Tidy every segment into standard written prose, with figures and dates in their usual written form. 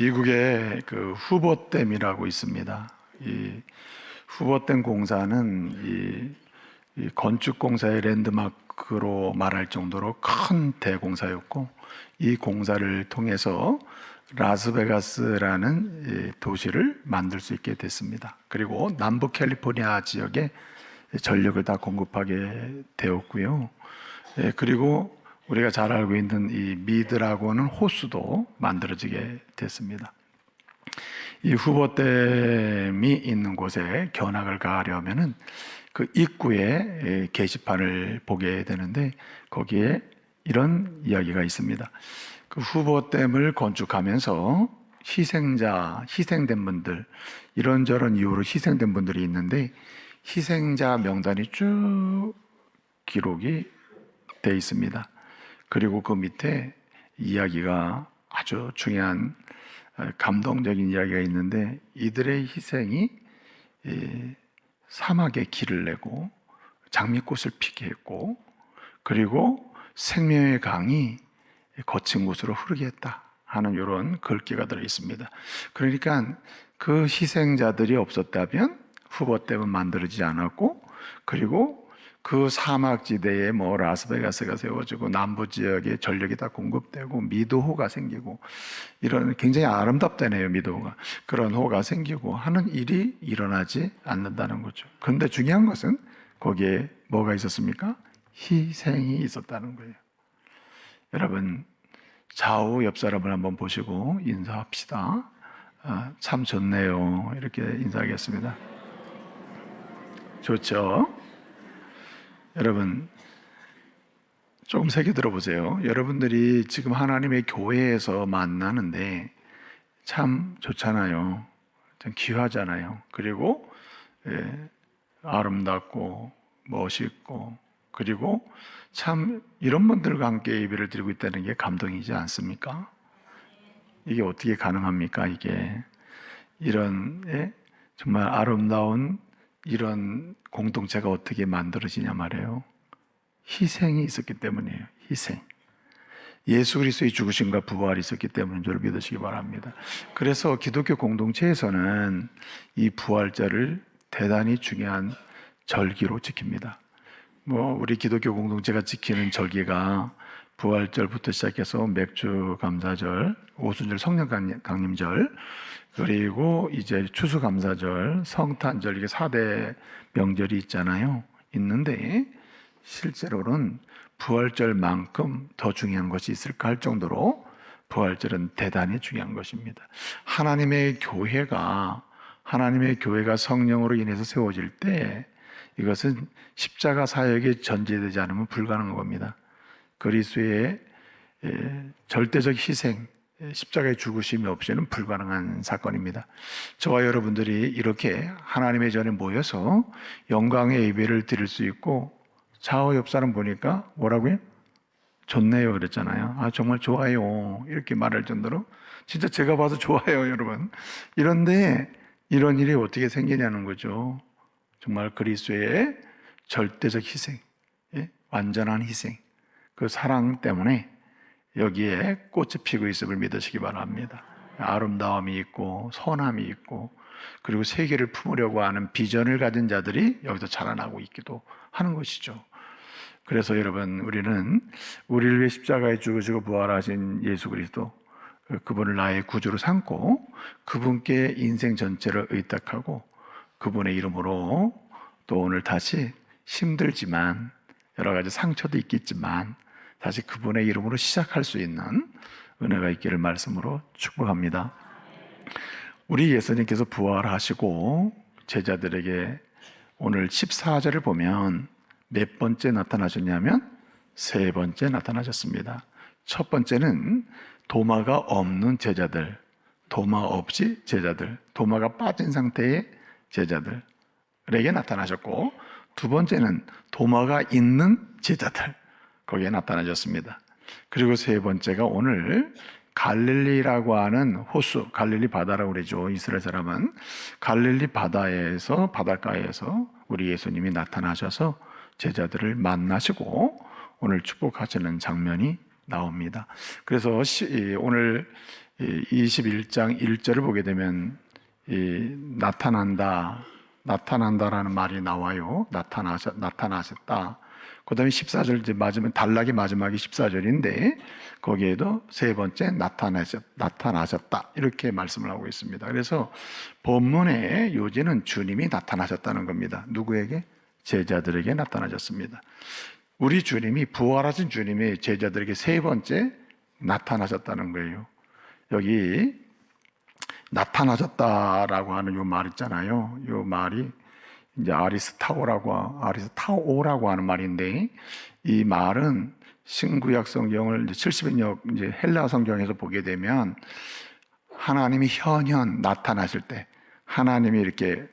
미국에 그 후보댐이라고 있습니다. 이 후보댐 공사는 이 건축 공사의 랜드마크로 말할 정도로 큰 대공사였고, 이 공사를 통해서 라스베가스라는 이 도시를 만들 수 있게 됐습니다. 그리고 남부 캘리포니아 지역에 전력을 다 공급하게 되었고요. 그리고 우리가 잘 알고 있는 이 미드라고 하는 호수도 만들어지게 됐습니다. 이 후보댐이 있는 곳에 견학을 가려면은 그 입구에 게시판을 보게 되는데, 거기에 이런 이야기가 있습니다. 그 후보댐을 건축하면서 희생된 분들, 이런저런 이유로 희생된 분들이 있는데, 희생자 명단이 쭉 기록이 돼 있습니다. 그리고 그 밑에 이야기가 아주 중요한 감동적인 이야기가 있는데, 이들의 희생이 사막에 길을 내고 장미꽃을 피게 했고, 그리고 생명의 강이 거친 곳으로 흐르게 했다 하는 이런 글귀가 들어 있습니다. 그러니까 그 희생자들이 없었다면 후보댐은 만들어지지 않았고, 그리고 그 사막지대에 라스베가스가 세워지고 남부 지역에 전력이 다 공급되고 미드호가 생기고, 이런 굉장히 아름답다네요. 미드호가, 그런 호가 생기고 하는 일이 일어나지 않는다는 거죠. 그런데 중요한 것은 거기에 뭐가 있었습니까? 희생이 있었다는 거예요. 여러분, 좌우 옆 사람을 한번 보시고 인사합시다. 참 좋네요. 이렇게 인사하겠습니다. 좋죠? 여러분, 조금 새겨 들어보세요. 여러분들이 지금 하나님의 교회에서 만나는데 참 좋잖아요. 참 귀하잖아요. 그리고 아름답고 멋있고, 그리고 참 이런 분들과 함께 예배를 드리고 있다는 게 감동이지 않습니까? 이게 어떻게 가능합니까? 이게 이런 정말 아름다운 이런 공동체가 어떻게 만들어지냐 말이에요. 희생이 있었기 때문이에요. 희생. 예수 그리스도의 죽으심과 부활이 있었기 때문인 줄 믿으시기 바랍니다. 그래서 기독교 공동체에서는 이 부활절을 대단히 중요한 절기로 지킵니다. 우리 기독교 공동체가 지키는 절기가 부활절부터 시작해서 맥주 감사절, 오순절 성령 강림절, 그리고 이제 추수감사절, 성탄절, 이게 4대 명절이 있잖아요. 있는데 실제로는 부활절만큼 더 중요한 것이 있을까 할 정도로 부활절은 대단히 중요한 것입니다. 하나님의 교회가 성령으로 인해서 세워질 때 이것은 십자가 사역이 전제되지 않으면 불가능한 겁니다. 그리스도의 절대적 희생, 십자가의 죽으심이 없이는 불가능한 사건입니다. 저와 여러분들이 이렇게 하나님의 전에 모여서 영광의 예배를 드릴 수 있고, 좌우 옆 사람 보니까 뭐라고요? 좋네요 그랬잖아요. 정말 좋아요 이렇게 말할 정도로 진짜 제가 봐도 좋아요 여러분. 이런데 이런 일이 어떻게 생기냐는 거죠. 정말 그리스도의 절대적 희생, 완전한 희생, 그 사랑 때문에 여기에 꽃이 피고 있음을 믿으시기 바랍니다. 아름다움이 있고 선함이 있고, 그리고 세계를 품으려고 하는 비전을 가진 자들이 여기서 자라나고 있기도 하는 것이죠. 그래서 여러분, 우리는 우리를 위해 십자가에 죽으시고 부활하신 예수 그리스도, 그분을 나의 구주로 삼고 그분께 인생 전체를 의탁하고 그분의 이름으로 또 오늘 다시 힘들지만 여러 가지 상처도 있겠지만 다시 그분의 이름으로 시작할 수 있는 은혜가 있기를 말씀으로 축복합니다. 우리 예수님께서 부활하시고 제자들에게 오늘 14절을 보면 몇 번째 나타나셨냐면 3번째 나타나셨습니다. 첫 번째는 도마가 없는 제자들, 도마 없이 제자들, 도마가 빠진 상태의 제자들에게 나타나셨고, 두 번째는 도마가 있는 제자들, 거기에 나타나셨습니다. 그리고 세 번째가 오늘 갈릴리라고 하는 호수, 갈릴리 바다라고 그러죠. 이스라엘 사람은 갈릴리 바닷가에서 우리 예수님이 나타나셔서 제자들을 만나시고 오늘 축복하시는 장면이 나옵니다. 그래서 오늘 21장 1절을 보게 되면 나타난다라는 말이 나와요. 나타나셨다. 그 다음에 14절 이제 단락의 마지막이 14절인데 거기에도 세 번째 나타나셨다 이렇게 말씀을 하고 있습니다. 그래서 본문의 요지는 주님이 나타나셨다는 겁니다. 누구에게? 제자들에게 나타나셨습니다. 우리 주님이 부활하신 주님이 제자들에게 세 번째 나타나셨다는 거예요. 여기 나타나셨다라고 하는 요 말 있잖아요. 요 말이 이제 아리스타오라고 하는 말인데 이 말은 신구약 성경을 70년 이제 헬라 성경에서 보게 되면 하나님이 현현 나타나실 때 하나님이 이렇게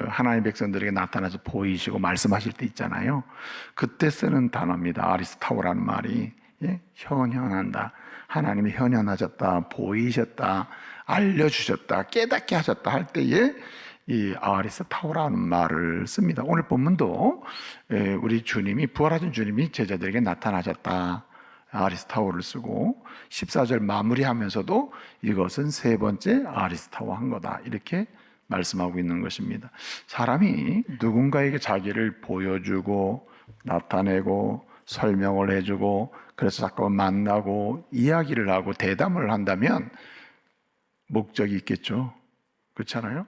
하나님 백성들에게 나타나서 보이시고 말씀하실 때 있잖아요. 그때 쓰는 단어입니다. 아리스타오라는 말이 현현한다. 하나님이 현현하셨다, 보이셨다, 알려주셨다, 깨닫게 하셨다 할 때에 이 아리스타오라는 말을 씁니다. 오늘 본문도 우리 주님이 부활하신 주님이 제자들에게 나타나셨다. 아리스타오를 쓰고 14절 마무리하면서도 이것은 세 번째 아리스타오 한 거다. 이렇게 말씀하고 있는 것입니다. 사람이 누군가에게 자기를 보여주고 나타내고 설명을 해주고 그래서 잠깐 만나고 이야기를 하고 대담을 한다면 목적이 있겠죠. 그렇잖아요.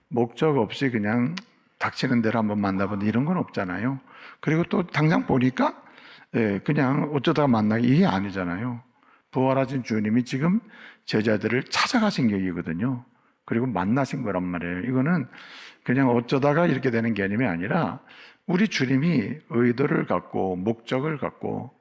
목적 없이 그냥 닥치는 대로 한번 만나보는 이런 건 없잖아요. 그리고 또 당장 보니까 그냥 어쩌다가 만나기 이게 아니잖아요. 부활하신 주님이 지금 제자들을 찾아가신 격이거든요. 그리고 만나신 거란 말이에요. 이거는 그냥 어쩌다가 이렇게 되는 개념이 아니라 우리 주님이 의도를 갖고 목적을 갖고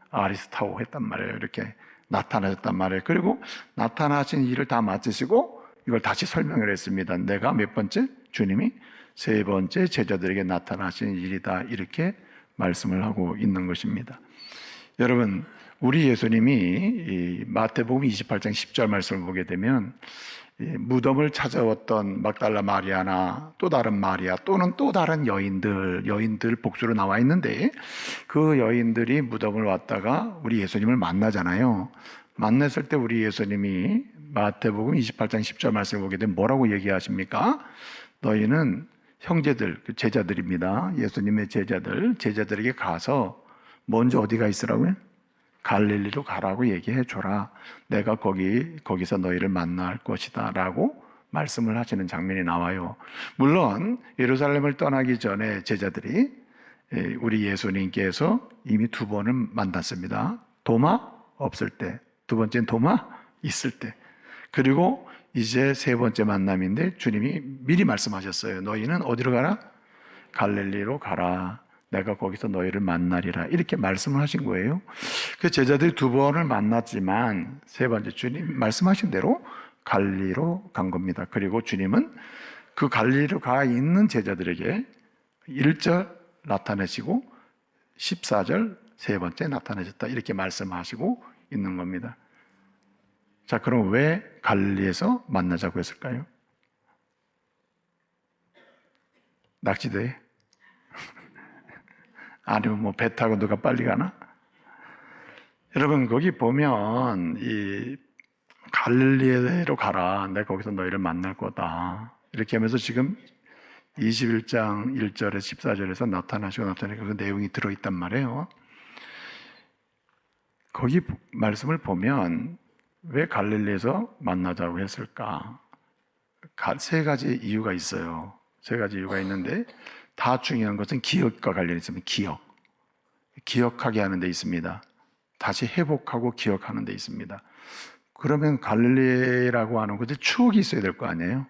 아리스타오 했단 말이에요. 이렇게 나타나셨단 말이에요. 그리고 나타나신 일을 다 마치시고 이걸 다시 설명을 했습니다. 내가 몇 번째? 주님이 세 번째 제자들에게 나타나신 일이다. 이렇게 말씀을 하고 있는 것입니다. 여러분, 우리 예수님이 마태복음 28장 10절 말씀을 보게 되면 무덤을 찾아왔던 막달라 마리아나 또 다른 마리아 또는 또 다른 여인들 복수로 나와 있는데 그 여인들이 무덤을 왔다가 우리 예수님을 만나잖아요. 만났을 때 우리 예수님이 마태복음 28장 10절 말씀을 보게 되면 뭐라고 얘기하십니까? 너희는 형제들, 제자들입니다. 예수님의 제자들에게 가서 먼저 어디가 있으라고요? 갈릴리로 가라고 얘기해 줘라. 내가 거기서 너희를 만날 것이다 라고 말씀을 하시는 장면이 나와요. 물론 예루살렘을 떠나기 전에 제자들이 우리 예수님께서 이미 두 번을 만났습니다. 도마 없을 때, 두 번째는 도마 있을 때, 그리고 이제 세 번째 만남인데 주님이 미리 말씀하셨어요. 너희는 어디로 가라? 갈릴리로 가라. 내가 거기서 너희를 만나리라. 이렇게 말씀을 하신 거예요. 그 제자들이 두 번을 만났지만 세 번째 주님 말씀하신 대로 갈릴리로 간 겁니다. 그리고 주님은 그 갈릴리로 가 있는 제자들에게 1절 나타내시고 14절 세 번째 나타내셨다. 이렇게 말씀하시고 있는 겁니다. 자, 그럼 왜 갈릴리에서 만나자고 했을까요? 낚시대에? 아니면 뭐 배 타고 누가 빨리 가나? 여러분, 거기 보면 이 갈릴리로 가라. 내가 거기서 너희를 만날 거다. 이렇게 하면서 지금 21장 1절에 14절에서 나타나시고 그 내용이 들어있단 말이에요. 거기 말씀을 보면 왜 갈릴리에서 만나자고 했을까? 세 가지 이유가 있어요. 세 가지 이유가 있는데 다 중요한 것은 기억과 관련이 있습니다. 기억하게 하는 데 있습니다. 다시 회복하고 기억하는 데 있습니다. 그러면 갈릴리라고 하는 것에 추억이 있어야 될 거 아니에요?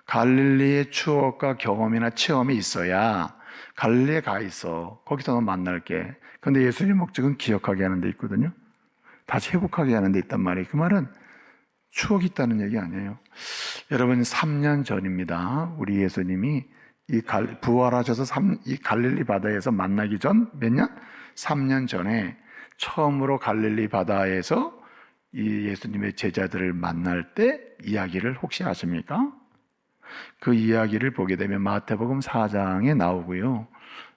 갈릴리의 추억과 경험이나 체험이 있어야 갈릴리에 가 있어. 거기서 너 만날게. 근데 예수님 목적은 기억하게 하는 데 있거든요. 다시 회복하게 하는 데 있단 말이에요. 그 말은 추억이 있다는 얘기 아니에요. 여러분, 3년 전입니다. 우리 예수님이 부활하셔서 이 갈릴리 바다에서 만나기 전 몇 년? 3년 전에 처음으로 갈릴리 바다에서 이 예수님의 제자들을 만날 때 이야기를 혹시 아십니까? 그 이야기를 보게 되면 마태복음 4장에 나오고요.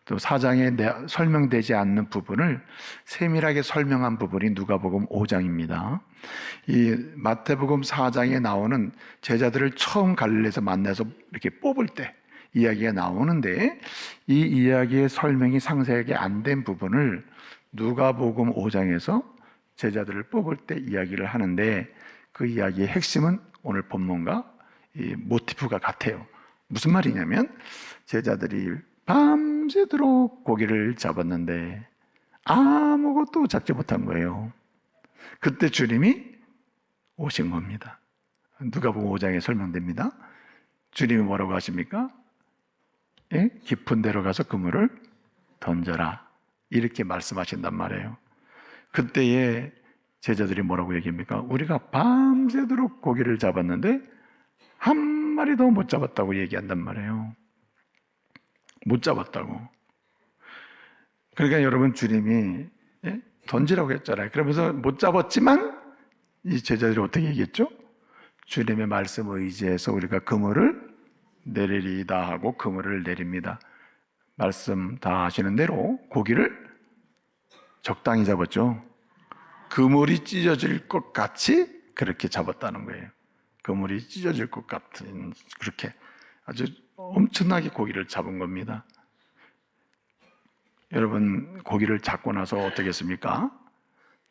또 4장에 설명되지 않는 부분을 세밀하게 설명한 부분이 누가복음 5장입니다. 이 마태복음 4장에 나오는 제자들을 처음 갈릴리에서 만나서 이렇게 뽑을 때 이야기가 나오는데, 이 이야기의 설명이 상세하게 안 된 부분을 누가복음 5장에서 제자들을 뽑을 때 이야기를 하는데, 그 이야기의 핵심은 오늘 본문과 이 모티프가 같아요. 무슨 말이냐면, 제자들이 밤새도록 고기를 잡았는데 아무것도 잡지 못한 거예요. 그때 주님이 오신 겁니다. 누가복음 5장에 설명됩니다. 주님이 뭐라고 하십니까? 예? 깊은 데로 가서 그물을 던져라, 이렇게 말씀하신단 말이에요. 그때에 제자들이 뭐라고 얘기합니까? 우리가 밤새도록 고기를 잡았는데 한 마리도 못 잡았다고 얘기한단 말이에요. 못 잡았다고. 그러니까 여러분, 주님이 던지라고 했잖아요. 그러면서 못 잡았지만 이 제자들이 어떻게 얘기했죠? 주님의 말씀을 의지해서 우리가 그물을 내리리다 하고 그물을 내립니다. 말씀 다 하시는 대로 고기를 적당히 잡았죠. 그물이 찢어질 것 같이 그렇게 잡았다는 거예요. 그물이 찢어질 것 같은, 그렇게 아주 엄청나게 고기를 잡은 겁니다. 여러분, 고기를 잡고 나서 어떻게 했습니까?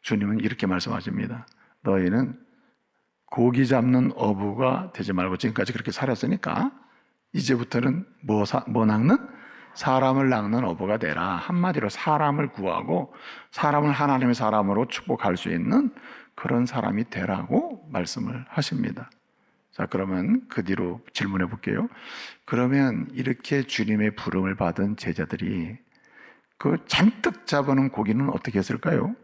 주님은 이렇게 말씀하십니다. 너희는 고기 잡는 어부가 되지 말고 지금까지 그렇게 살았으니까 이제부터는 뭐 낚는? 사람을 낚는 어부가 되라. 한마디로 사람을 구하고 사람을 하나님의 사람으로 축복할 수 있는 그런 사람이 되라고 말씀을 하십니다. 자, 그러면 그 뒤로 질문해 볼게요. 그러면 이렇게 주님의 부름을 받은 제자들이 그 잔뜩 잡아놓은 고기는 어떻게 했을까요?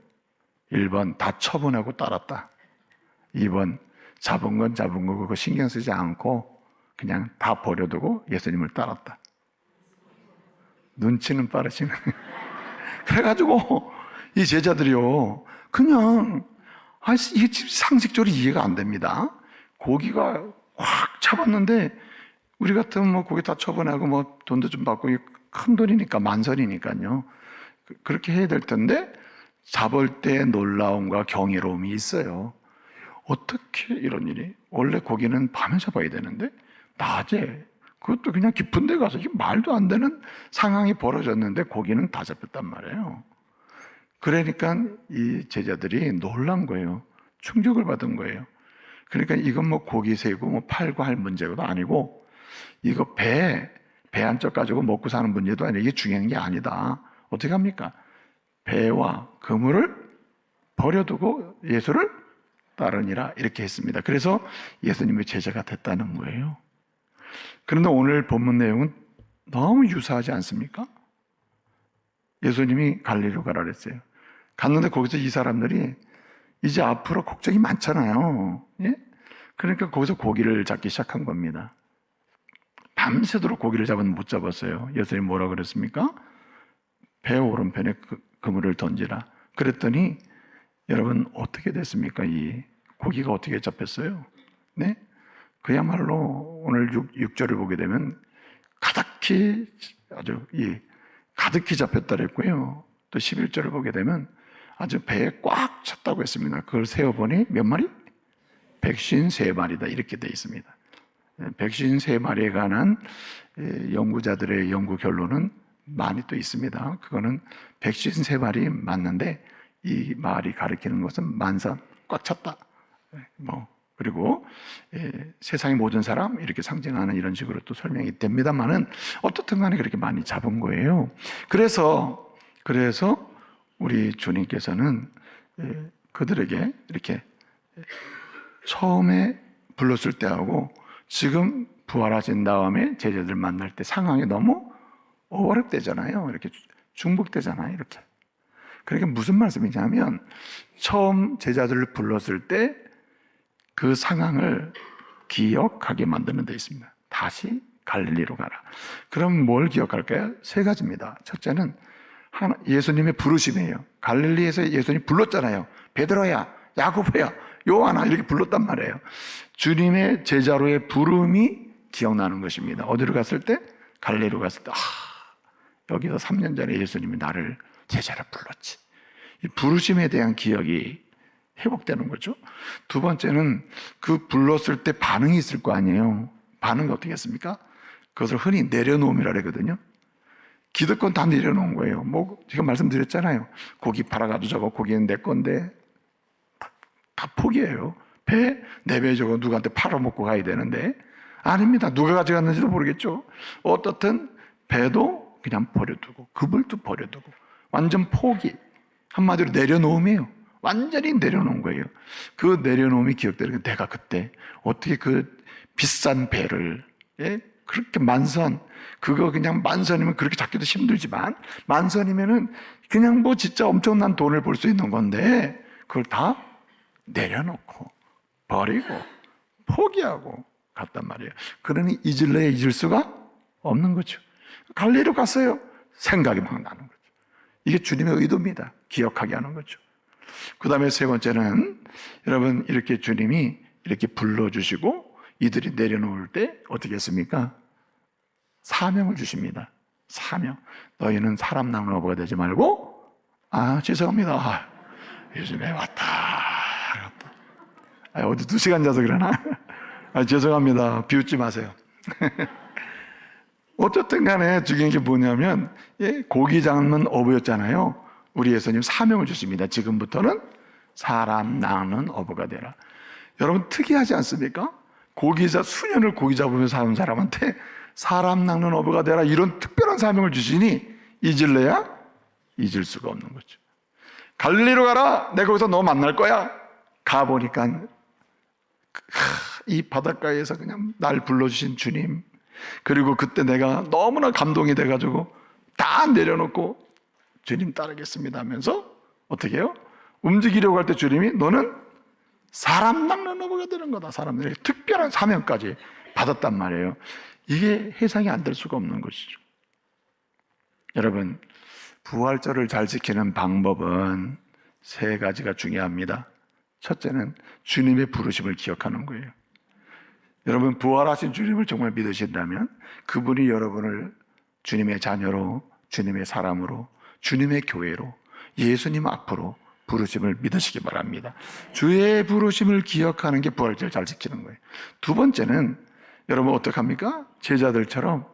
1번 다 처분하고 따랐다. 2번 잡은 건 잡은 거 그거 신경 쓰지 않고 그냥 다 버려두고 예수님을 따랐다. 눈치는 빠르시네. 그래가지고 이 제자들이요, 그냥 이게 상식적으로 이해가 안 됩니다. 고기가 확 잡았는데 우리 같으면 뭐 고기 다 처분하고 뭐 돈도 좀 받고, 큰 돈이니까 만선이니까요. 그렇게 해야 될 텐데 잡을 때 놀라움과 경이로움이 있어요. 어떻게 이런 일이? 원래 고기는 밤에 잡아야 되는데 낮에, 그것도 그냥 깊은 데 가서 말도 안 되는 상황이 벌어졌는데 고기는 다 잡혔단 말이에요. 그러니까 이 제자들이 놀란 거예요. 충격을 받은 거예요. 그러니까 이건 뭐 고기 세고 뭐 팔고 할 문제도 아니고, 이거 배 한쪽 가지고 먹고 사는 문제도 아니고, 이게 중요한 게 아니다. 어떻게 합니까? 배와 그물을 버려두고 예수를 따르니라, 이렇게 했습니다. 그래서 예수님의 제자가 됐다는 거예요. 그런데 오늘 본문 내용은 너무 유사하지 않습니까? 예수님이 갈릴리로 가라 그랬어요. 갔는데 거기서 이 사람들이 이제 앞으로 걱정이 많잖아요. 예? 그러니까 거기서 고기를 잡기 시작한 겁니다. 밤새도록 고기를 잡았는데 못 잡았어요. 예수님 뭐라고 그랬습니까? 배 오른편에 그물을 던지라. 그랬더니 여러분 어떻게 됐습니까? 이 고기가 어떻게 잡혔어요? 네? 그야말로 오늘 6절을 보게 되면 가득히, 아주 가득히 잡혔다 그랬고요. 또 11절을 보게 되면 아주 배에 꽉 찼다고 했습니다. 그걸 세어보니 몇 마리? 153마리다, 이렇게 되어 있습니다. 153마리에 관한 연구자들의 연구 결론은 많이 또 있습니다. 그거는 153마리 맞는데 이 말이 가리키는 것은 만사 꽉 찼다. 그리고 세상의 모든 사람 이렇게 상징하는 이런 식으로 또 설명이 됩니다만은 어떻든 간에 그렇게 많이 잡은 거예요. 그래서 우리 주님께서는 그들에게 이렇게 처음에 불렀을 때하고 지금 부활하신 다음에 제자들 만날 때 상황이 너무 어렵대잖아요. 이렇게 중복되잖아요. 이렇게. 그러니까 무슨 말씀이냐면 처음 제자들을 불렀을 때 그 상황을 기억하게 만드는 데 있습니다. 다시 갈릴리로 가라. 그럼 뭘 기억할까요? 3가지입니다. 첫째는 예수님의 부르심이에요. 갈릴리에서 예수님이 불렀잖아요. 베드로야, 야고보야, 요한아, 이렇게 불렀단 말이에요. 주님의 제자로의 부름이 기억나는 것입니다. 어디로 갔을 때? 갈릴리로 갔을 때, 여기서 3년 전에 예수님이 나를 제자로 불렀지. 이 부르심에 대한 기억이 회복되는 거죠. 두 번째는 그 불렀을 때 반응이 있을 거 아니에요. 반응이 어떻게 했습니까? 그것을 흔히 내려놓음이라 그러거든요. 기득권 다 내려놓은 거예요. 뭐 제가 말씀드렸잖아요. 고기 팔아가도 저거 고기는 내 건데 다 포기해요. 내 배 저거 누구한테 팔아먹고 가야 되는데 아닙니다. 누가 가져갔는지도 모르겠죠. 어떻든 배도 그냥 버려두고 그물도 버려두고 완전 포기. 한마디로 내려놓음이에요. 완전히 내려놓은 거예요. 그 내려놓음이 기억되는 게 내가 그때 어떻게 그 비싼 배를 그렇게 만선, 그거 그냥 만선이면 그렇게 잡기도 힘들지만 만선이면은 그냥 뭐 진짜 엄청난 돈을 벌 수 있는 건데 그걸 다 내려놓고 버리고 포기하고 갔단 말이에요. 그러니 잊을래야 잊을 수가 없는 거죠. 갈릴리로 갔어요. 생각이 막 나는 거죠. 이게 주님의 의도입니다. 기억하게 하는 거죠. 그 다음에 세 번째는 여러분 이렇게 주님이 이렇게 불러주시고 이들이 내려놓을 때 어떻게 했습니까? 사명을 주십니다. 사명. 너희는 사람 낚는 어부가 되지 말고 죄송합니다. 요즘에 왔다. 어디 2시간 자서 그러나? 죄송합니다. 비웃지 마세요. 어쨌든 간에 중요한 게 뭐냐면 고기 잡는 어부였잖아요. 우리 예수님 사명을 주십니다. 지금부터는 사람 낚는 어부가 되라. 여러분 특이하지 않습니까? 수년을 고기 잡으면서 사는 사람한테 사람 낚는 어부가 되라 이런 특별한 사명을 주시니 잊을래야 잊을 수가 없는 거죠. 갈릴리로 가라. 내가 거기서 너 만날 거야. 가보니까 이 바닷가에서 그냥 날 불러주신 주님, 그리고 그때 내가 너무나 감동이 돼가지고 다 내려놓고 주님 따르겠습니다 하면서 어떻게 해요? 움직이려고 할 때 주님이 너는 사람 낚는 어부가 되는 거다. 사람들에게 특별한 사명까지 받았단 말이에요. 이게 해상이 안 될 수가 없는 것이죠. 여러분, 부활절을 잘 지키는 방법은 3가지가 중요합니다. 첫째는 주님의 부르심을 기억하는 거예요. 여러분 부활하신 주님을 정말 믿으신다면 그분이 여러분을 주님의 자녀로, 주님의 사람으로, 주님의 교회로, 예수님 앞으로 부르심을 믿으시기 바랍니다. 주의 부르심을 기억하는 게 부활절 잘 지키는 거예요. 두 번째는 여러분 어떡합니까? 제자들처럼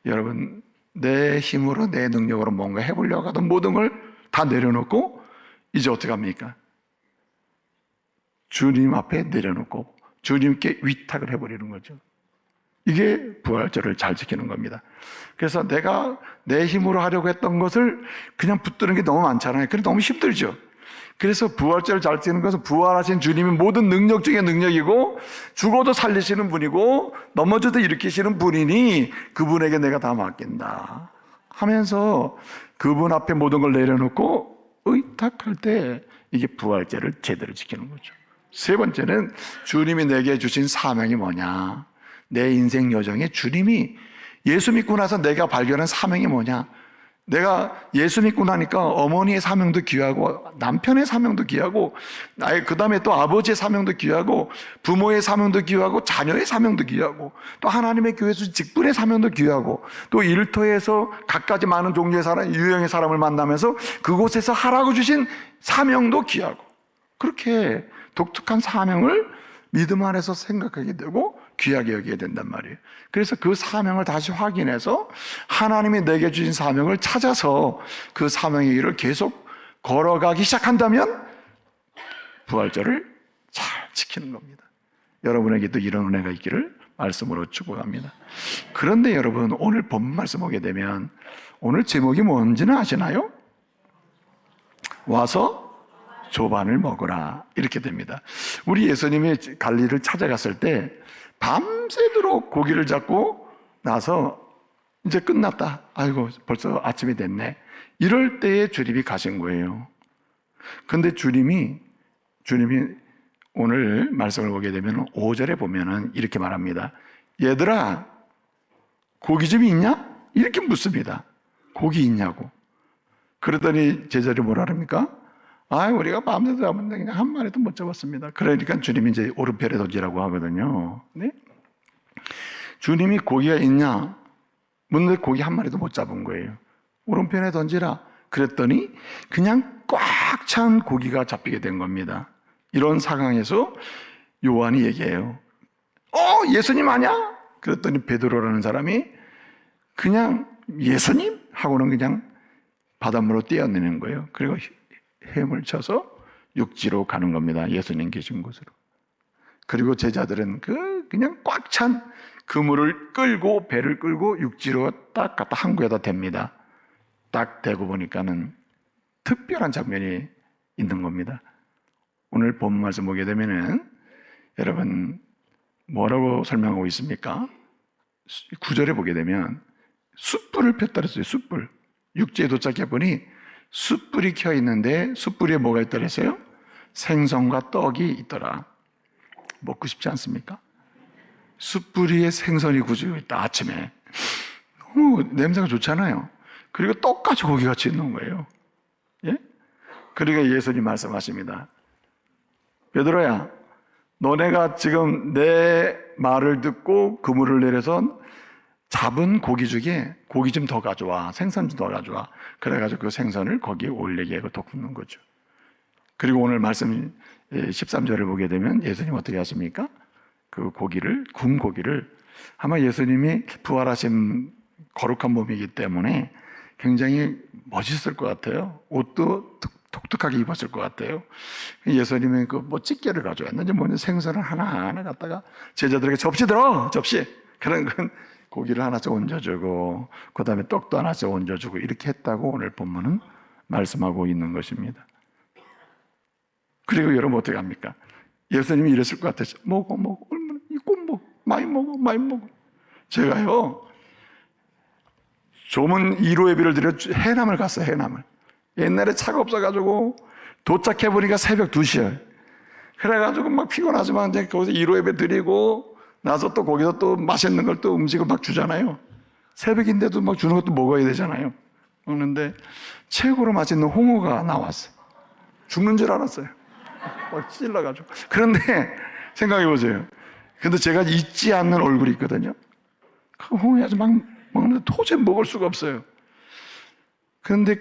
여러분 내 힘으로 내 능력으로 뭔가 해보려고 하던 모든 걸 다 내려놓고 이제 어떡합니까? 주님 앞에 내려놓고 주님께 위탁을 해버리는 거죠. 이게 부활절을 잘 지키는 겁니다. 그래서 내가 내 힘으로 하려고 했던 것을 그냥 붙드는 게 너무 많잖아요. 그래서 너무 힘들죠. 그래서 부활절을 잘 지키는 것은 부활하신 주님이 모든 능력 중에 능력이고 죽어도 살리시는 분이고 넘어져도 일으키시는 분이니 그분에게 내가 다 맡긴다 하면서 그분 앞에 모든 걸 내려놓고 의탁할 때 이게 부활절을 제대로 지키는 거죠. 세 번째는 주님이 내게 주신 사명이 뭐냐, 내 인생 여정에 주님이 예수 믿고 나서 내가 발견한 사명이 뭐냐. 내가 예수 믿고 나니까 어머니의 사명도 귀하고 남편의 사명도 귀하고 그 다음에 또 아버지의 사명도 귀하고 부모의 사명도 귀하고 자녀의 사명도 귀하고 또 하나님의 교회에서 직분의 사명도 귀하고 또 일터에서 갖가지 많은 종류의 사람, 유형의 사람을 만나면서 그곳에서 하라고 주신 사명도 귀하고 그렇게 독특한 사명을 믿음 안에서 생각하게 되고 귀하게 여기게 된단 말이에요. 그래서 그 사명을 다시 확인해서 하나님이 내게 주신 사명을 찾아서 그 사명의 길을 계속 걸어가기 시작한다면 부활절을 잘 지키는 겁니다. 여러분에게도 이런 은혜가 있기를 말씀으로 축복합니다. 그런데 여러분 오늘 본문 말씀 오게 되면 오늘 제목이 뭔지는 아시나요? 와서 조반을 먹으라 이렇게 됩니다. 우리 예수님이 갈릴리를 찾아갔을 때 밤새도록 고기를 잡고 나서 이제 끝났다. 아이고 벌써 아침이 됐네. 이럴 때에 주님이 가신 거예요. 근데 주님이 오늘 말씀을 보게 되면 5절에 보면은 이렇게 말합니다. 얘들아 고기 좀 있냐? 이렇게 묻습니다. 고기 있냐고. 그러더니 제자들이 뭐라 합니까? 우리가 밤새도 잡았는데 그냥 한 마리도 못 잡았습니다. 그러니까 주님이 이제 오른편에 던지라고 하거든요. 네? 주님이 고기가 있냐? 묻는데 고기 한 마리도 못 잡은 거예요. 오른편에 던지라. 그랬더니 그냥 꽉 찬 고기가 잡히게 된 겁니다. 이런 상황에서 요한이 얘기해요. 예수님 아니야? 그랬더니 베드로라는 사람이 그냥 예수님? 하고는 그냥 바닷물로 뛰어내는 거예요. 그리고 헤엄을 쳐서 육지로 가는 겁니다. 예수님 계신 곳으로. 그리고 제자들은 그냥 꽉 찬 그물을 끌고 배를 끌고 육지로 딱 갖다 항구에다 댑니다. 딱 대고 보니까는 특별한 장면이 있는 겁니다. 오늘 본 말씀 보게 되면은 여러분 뭐라고 설명하고 있습니까? 9절에 보게 되면 숯불을 폈다 그랬어요. 숯불. 육지에 도착해 보니 숯불이 켜 있는데 숯불에 뭐가 있다 그랬어요? 생선과 떡이 있더라. 먹고 싶지 않습니까? 숯불 위에 생선이 구워져 있다. 아침에 너무 냄새가 좋잖아요. 그리고 떡까지 고기같이 있는 거예요. 예? 그러니까 예수님 말씀하십니다. 베드로야, 너네가 지금 내 말을 듣고 그물을 내려서 잡은 고기 중에 고기 좀 더 가져와. 생선 좀 더 가져와. 그래가지고 그 생선을 거기에 올리게 하고 더 굽는 거죠. 그리고 오늘 말씀 13절을 보게 되면 예수님 어떻게 하십니까? 그 고기를, 군 고기를, 아마 예수님이 부활하신 거룩한 몸이기 때문에 굉장히 멋있을 것 같아요. 옷도 독특하게 입었을 것 같아요. 예수님은 뭐 집게를 가져왔는지 뭐냐 생선을 하나하나 갖다가 제자들에게 접시 들어! 접시! 그런 건 고기를 하나씩 얹어주고 그 다음에 떡도 하나씩 얹어주고 이렇게 했다고 오늘 본문은 말씀하고 있는 것입니다. 그리고 여러분 어떻게 합니까? 예수님이 이랬을 것 같아서 먹어 얼마나 이꼭 먹어 많이 먹어 제가요 조문 1호 예배를 드려 해남을 갔어요. 해남을 옛날에 차가 없어가지고 도착해 보니까 새벽 2시에 그래가지고 막 피곤하지만 이제 거기서 1호 예배 드리고 나서 또 거기서 또 맛있는 걸 또 음식을 막 주잖아요. 새벽인데도 막 주는 것도 먹어야 되잖아요. 먹는데 최고로 맛있는 홍어가 나왔어요. 죽는 줄 알았어요. 막 찔러가지고. 그런데 생각해 보세요. 근데 제가 잊지 않는 얼굴이 있거든요. 그 홍어야지 막 먹는데 도저히 먹을 수가 없어요. 그런데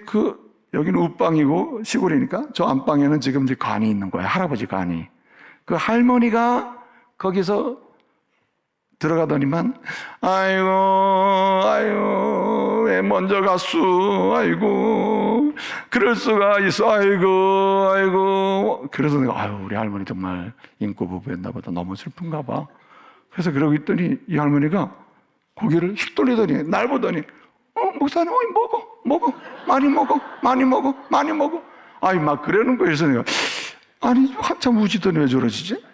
여기는 웃방이고 시골이니까 저 안방에는 지금 이제 관이 있는 거예요. 할아버지 관이. 그 할머니가 거기서 들어가더니만 아이고 왜 먼저 갔수 아이고 그럴 수가 있어 아이고 그래서 내가 우리 할머니 정말 인고 부부였나 보다 너무 슬픈가 봐. 그래서 그러고 있더니 이 할머니가 고개를 휙 돌리더니 날 보더니 목사님 먹어 많이 먹어 아이 막 그러는 거예요. 그래서 내가 아니 한참 우지더니 왜 저러시지?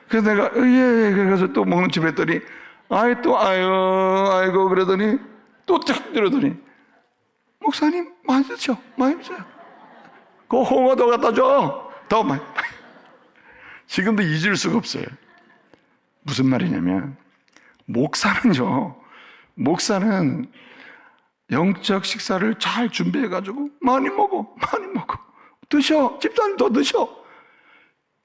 그래서 내가 예 그래서 또 먹는 집 했더니 아이고 그러더니 또 탁 들더니 목사님 많이 드셔 그 홍어 더 갖다 줘 더 많이. 지금도 잊을 수가 없어요. 무슨 말이냐면 목사는 영적 식사를 잘 준비해가지고 많이 먹어 드셔 집사님 더 드셔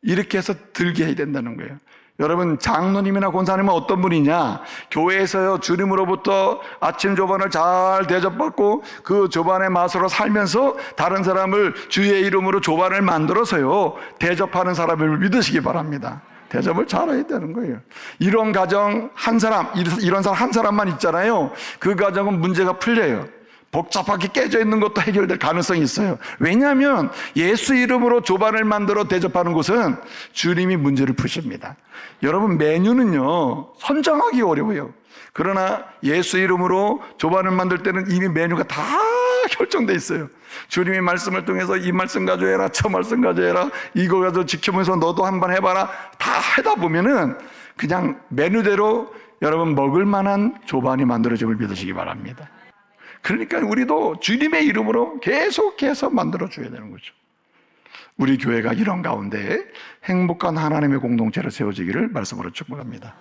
이렇게 해서 들게 해야 된다는 거예요. 여러분 장로님이나 권사님은 어떤 분이냐? 교회에서요 주님으로부터 아침 조반을 잘 대접받고 그 조반의 맛으로 살면서 다른 사람을 주의 이름으로 조반을 만들어서요 대접하는 사람을 믿으시기 바랍니다. 대접을 잘해야 되는 거예요. 이런 가정 이런 사람 한 사람만 있잖아요. 그 가정은 문제가 풀려요. 복잡하게 깨져 있는 것도 해결될 가능성이 있어요. 왜냐하면 예수 이름으로 조반을 만들어 대접하는 곳은 주님이 문제를 푸십니다. 여러분 메뉴는요 선정하기 어려워요. 그러나 예수 이름으로 조반을 만들 때는 이미 메뉴가 다 결정돼 있어요. 주님의 말씀을 통해서 이 말씀 가져해라 저 말씀 가져해라 이거 가지고 지켜보면서 너도 한번 해봐라 다 하다 보면은 그냥 메뉴대로 여러분 먹을 만한 조반이 만들어짐을 믿으시기 바랍니다. 그러니까 우리도 주님의 이름으로 계속해서 만들어줘야 되는 거죠. 우리 교회가 이런 가운데 행복한 하나님의 공동체로 세워지기를 말씀으로 축복합니다.